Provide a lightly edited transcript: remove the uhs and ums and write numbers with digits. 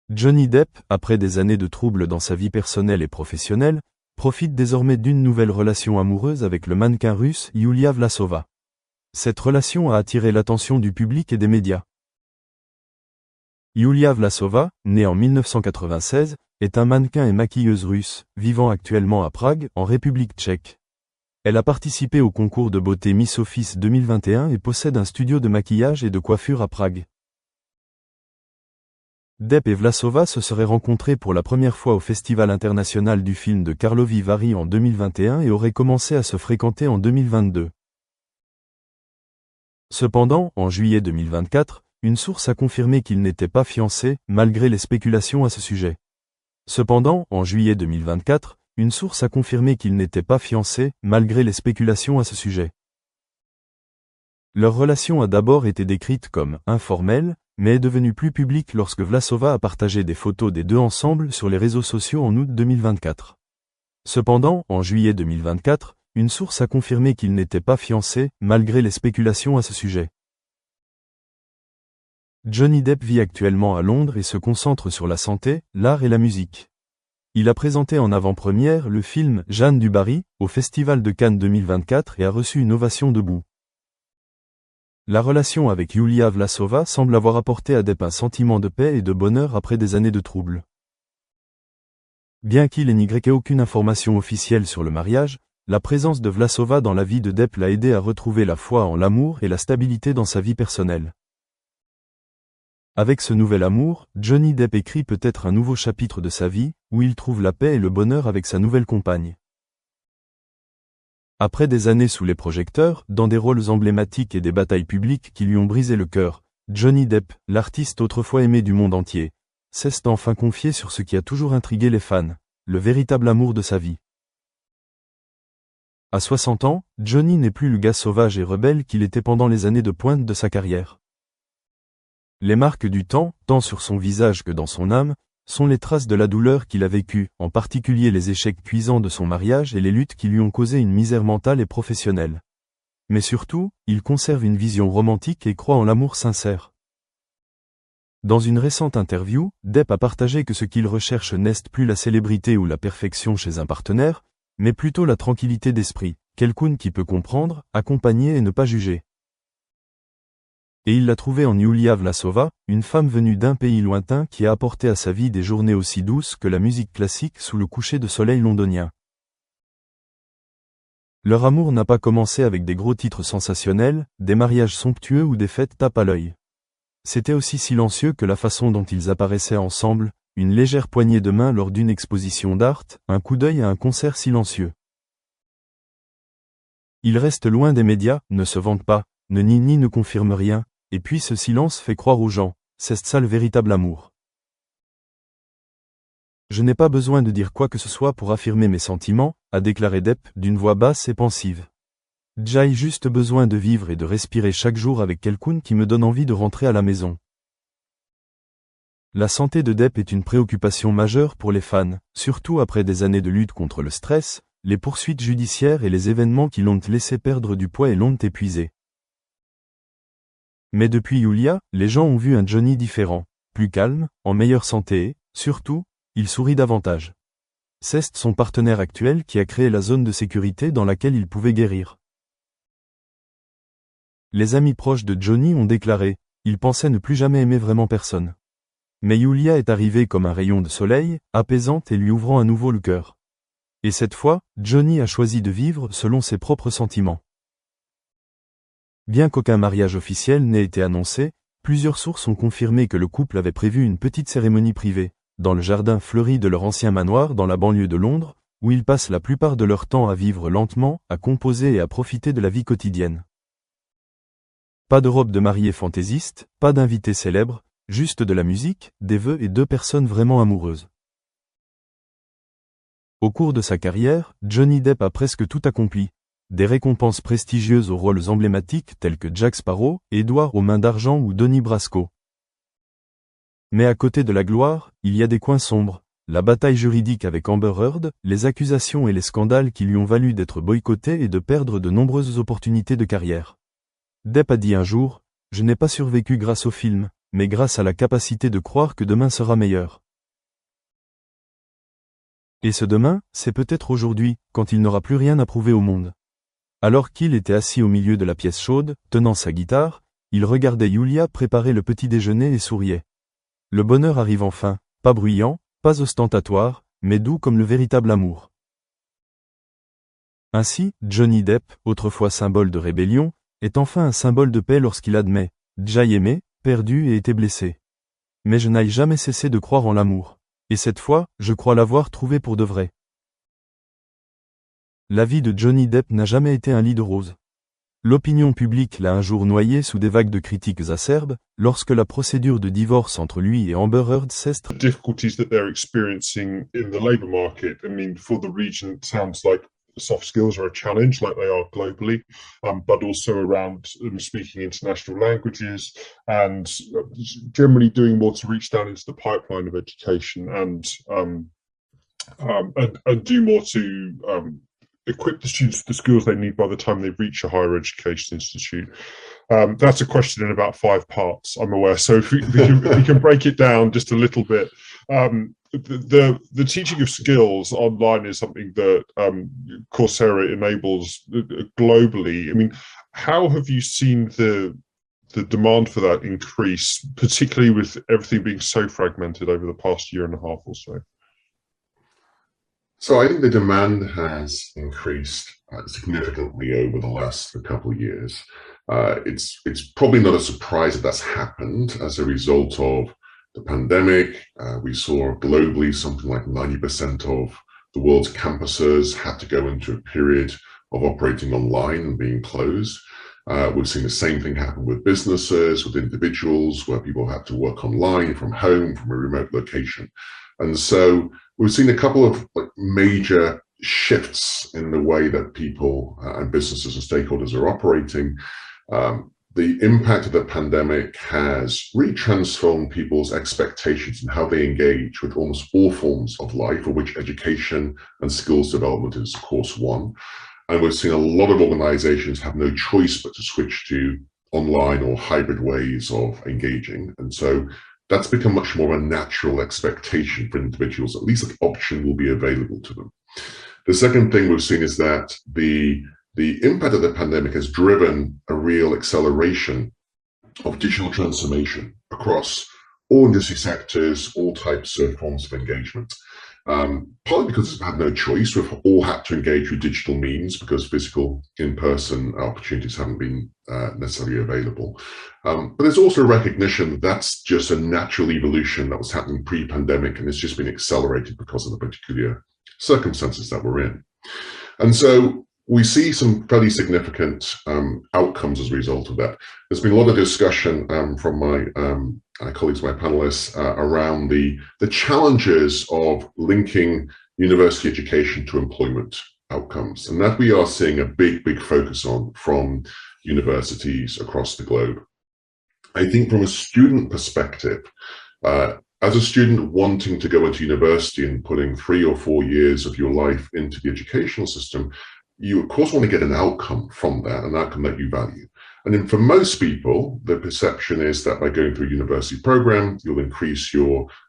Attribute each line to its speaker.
Speaker 1: Johnny Depp, après des années de troubles dans sa vie personnelle et professionnelle, profite désormais d'une nouvelle relation amoureuse avec le mannequin russe Yulia Vlasova. Cette relation a attiré l'attention du public et des médias. Yulia Vlasova, née en 1996, est un mannequin et maquilleuse russe, vivant actuellement à Prague, en République tchèque. Elle a participé au concours de beauté Miss Office 2021 et possède un studio de maquillage et de coiffure à Prague. Depp et Vlasova se seraient rencontrés pour la première fois au Festival international du film de Karlovy Vary en 2021 et auraient commencé à se fréquenter en 2022. Cependant, en juillet 2024, une source a confirmé qu'ils n'étaient pas fiancés, malgré les spéculations à ce sujet. Leur relation a d'abord été décrite comme informelle, mais est devenue plus publique lorsque Vlasova a partagé des photos des deux ensemble sur les réseaux sociaux en août 2024. Cependant, en juillet 2024, une source a confirmé qu'ils n'étaient pas fiancés, malgré les spéculations à ce sujet. Johnny Depp vit actuellement à Londres et se concentre sur la santé, l'art et la musique. Il a présenté en avant-première le film Jeanne du Barry au Festival de Cannes 2024 et a reçu une ovation debout. La relation avec Yulia Vlasova semble avoir apporté à Depp un sentiment de paix et de bonheur après des années de troubles. Bien qu'il n'ait aucune information officielle sur le mariage, la présence de Vlasova dans la vie de Depp l'a aidé à retrouver la foi en l'amour et la stabilité dans sa vie personnelle. Avec ce nouvel amour, Johnny Depp écrit peut-être un nouveau chapitre de sa vie, où il trouve la paix et le bonheur avec sa nouvelle compagne. Après des années sous les projecteurs, dans des rôles emblématiques et des batailles publiques qui lui ont brisé le cœur, Johnny Depp, l'artiste autrefois aimé du monde entier, s'est enfin confié sur ce qui a toujours intrigué les fans, le véritable amour de sa vie. À 60 ans, Johnny n'est plus le gars sauvage et rebelle qu'il était pendant les années de pointe de sa carrière. Les marques du temps, tant sur son visage que dans son âme, sont les traces de la douleur qu'il a vécue, en particulier les échecs cuisants de son mariage et les luttes qui lui ont causé une misère mentale et professionnelle. Mais surtout, il conserve une vision romantique et croit en l'amour sincère. Dans une récente interview, Depp a partagé que ce qu'il recherche n'est plus la célébrité ou la perfection chez un partenaire, mais plutôt la tranquillité d'esprit, quelqu'un qui peut comprendre, accompagner et ne pas juger. Et il l'a trouvée en Yulia Vlasova, une femme venue d'un pays lointain qui a apporté à sa vie des journées aussi douces que la musique classique sous le coucher de soleil londonien. Leur amour n'a pas commencé avec des gros titres sensationnels, des mariages somptueux ou des fêtes tape à l'œil. C'était aussi silencieux que la façon dont ils apparaissaient ensemble, une légère poignée de main lors d'une exposition d'art, un coup d'œil à un concert silencieux. Il reste loin des médias, ne se vante pas, ne nie ni ne confirme rien. Et puis ce silence fait croire aux gens, c'est ça le véritable amour. Je n'ai pas besoin de dire quoi que ce soit pour affirmer mes sentiments, a déclaré Depp d'une voix basse et pensive. J'ai juste besoin de vivre et de respirer chaque jour avec quelqu'un qui me donne envie de rentrer à la maison. La santé de Depp est une préoccupation majeure pour les fans, surtout après des années de lutte contre le stress, les poursuites judiciaires et les événements qui l'ont laissé perdre du poids et l'ont épuisé. Mais depuis Yulia, les gens ont vu un Johnny différent, plus calme, en meilleure santé et, surtout, il sourit davantage. C'est son partenaire actuel qui a créé la zone de sécurité dans laquelle il pouvait guérir. Les amis proches de Johnny ont déclaré, il pensait ne plus jamais aimer vraiment personne. Mais Yulia est arrivée comme un rayon de soleil, apaisante et lui ouvrant à nouveau le cœur. Et cette fois, Johnny a choisi de vivre selon ses propres sentiments. Bien qu'aucun mariage officiel n'ait été annoncé, plusieurs sources ont confirmé que le couple avait prévu une petite cérémonie privée, dans le jardin fleuri de leur ancien manoir dans la banlieue de Londres, où ils passent la plupart de leur temps à vivre lentement, à composer et à profiter de la vie quotidienne. Pas de robe de mariée fantaisiste, pas d'invités célèbres, juste de la musique, des vœux et deux personnes vraiment amoureuses. Au cours de sa carrière, Johnny Depp a presque tout accompli. Des récompenses prestigieuses aux rôles emblématiques tels que Jack Sparrow, Edward aux mains d'argent ou Donnie Brasco. Mais à côté de la gloire, il y a des coins sombres, la bataille juridique avec Amber Heard, les accusations et les scandales qui lui ont valu d'être boycotté et de perdre de nombreuses opportunités de carrière. Depp a dit un jour, « Je n'ai pas survécu grâce au film, mais grâce à la capacité de croire que demain sera meilleur. Et ce demain, c'est peut-être aujourd'hui, quand il n'aura plus rien à prouver au monde. Alors qu'il était assis au milieu de la pièce chaude, tenant sa guitare, il regardait Yulia préparer le petit déjeuner et souriait. Le bonheur arrive enfin, pas bruyant, pas ostentatoire, mais doux comme le véritable amour. Ainsi, Johnny Depp, autrefois symbole de rébellion, est enfin un symbole de paix lorsqu'il admet « J'ai aimé, perdu et été blessé. Mais je n'ai jamais cessé de croire en l'amour. Et cette fois, je crois l'avoir trouvé pour de vrai. » La vie de Johnny Depp n'a jamais été un lit de roses. L'opinion publique l'a un jour noyé sous des vagues de critiques acerbes, lorsque la procédure de divorce entre lui et Amber Heard s'est...
Speaker 2: The difficulties that they're experiencing in the labour market. I mean, for the region, it sounds like soft skills are a challenge, like they are globally, but also around speaking international languages and generally doing more to reach down into the pipeline of education and do more to equip the students with the skills they need by the time they reach a higher education institute. That's a question in about 5 parts, I'm aware. So if we can break it down just a little bit. The teaching of skills online is something that Coursera enables globally. I mean, how have you seen the demand for that increase, particularly with everything being so fragmented over the past year and a half or so?
Speaker 3: So I think the demand has increased significantly over the last couple of years. It's probably not a surprise that that's happened as a result of the pandemic. We saw globally something like 90% of the world's campuses had to go into a period of operating online and being closed. We've seen the same thing happen with businesses, with individuals, where people have to work online from home, from a remote location. And so we've seen a couple of major shifts in the way that people and businesses and stakeholders are operating. The impact of the pandemic has really transformed people's expectations and how they engage with almost all forms of life, for which education and skills development is, of course, one. And we've seen a lot of organizations have no choice but to switch to online or hybrid ways of engaging. And so that's become much more a natural expectation for individuals. At least the option will be available to them. The second thing we've seen is that the impact of the pandemic has driven a real acceleration of digital transformation across all industry sectors, all types of forms of engagement. Partly because we've had no choice. We've all had to engage with digital means because physical in-person opportunities haven't been necessarily available. But there's also a recognition that that's just a natural evolution that was happening pre-pandemic, and it's just been accelerated because of the particular circumstances that we're in. And so we see some fairly significant outcomes as a result of that. There's been a lot of discussion from my colleagues, my panelists, around the challenges of linking university education to employment outcomes, and that we are seeing a big focus on from universities across the globe. I think from a student perspective, as a student wanting to go into university and putting 3 or 4 years of your life into the educational system, you of course want to get an outcome from that, an outcome that you value. And then for most people, the perception is that by going through a university program, you'll increase your